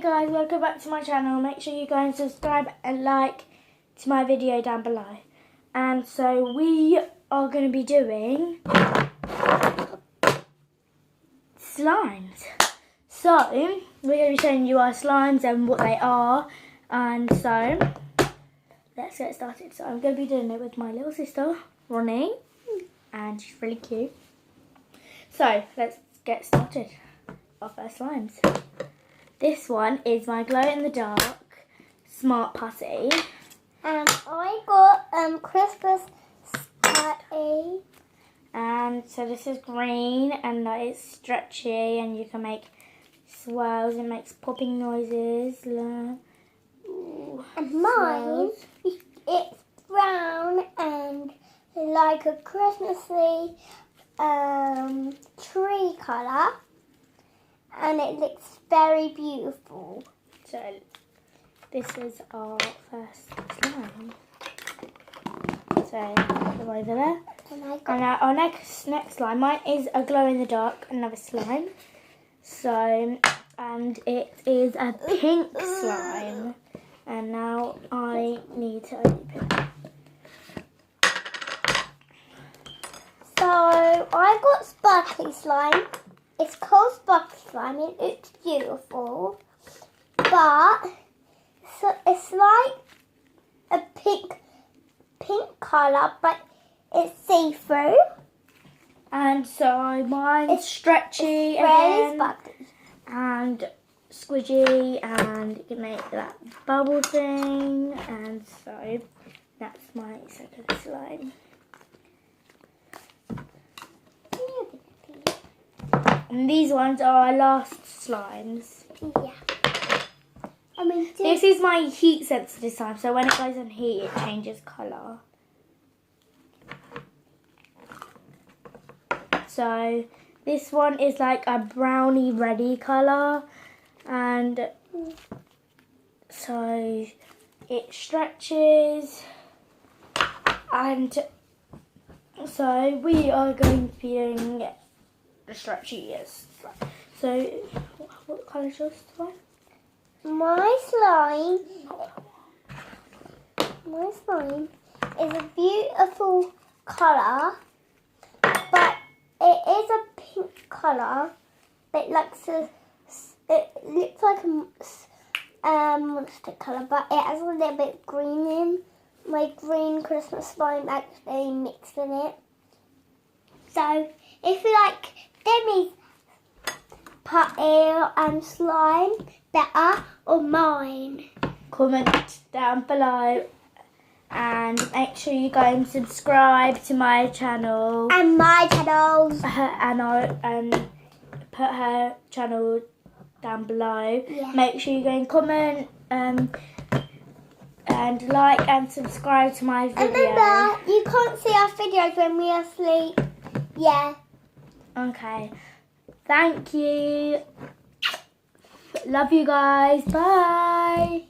guys, welcome back to my channel. Make sure you go and subscribe and like to my video down below. And so we are going to be doing slimes. So we're going to be showing you our slimes and what they are. And so let's get started. So I'm going to be doing it with my little sister, Ronnie. And she's really cute. So let's get started. Our first slimes. This one is my glow-in-the-dark Smart Putty. And I got Christmas Putty. And so this is green and it's stretchy and you can make swirls. It makes popping noises. Ooh, and mine, swirls. It's brown and like a Christmassy tree colour. And it looks very beautiful. So this is our first slime. So go over there. And our next slime, mine is a glow in the dark, another slime. So and it is a pink slime. And now I need to open it. So I got sparkly slime. It's called sparkly slime. It looks beautiful, but so it's like a pink colour, but it's see-through. And so mine's stretchy Very again, sparkly and squidgy, and you can make that bubble thing. And so that's my second slime. And these ones are our last slimes. Yeah. This is my heat sensitive slime, so when it goes on heat, it changes colour. So this one is like a browny reddy colour, and so it stretches, and so we are going to be doing the stretchiest. So what colour is yours? My slime is a beautiful colour, but it is a pink colour. It looks like a monster colour, but it has a little bit green in. My green Christmas slime actually mixed in it. So if you like Demi's putty and slime better or mine, comment down below and make sure you go and subscribe to my channel and my channels, and put her channel down below. Yeah. Make sure you go and comment and like and subscribe to my video. Remember, you can't see our videos when we are asleep. Yeah. Okay. Thank you. Love you guys. Bye.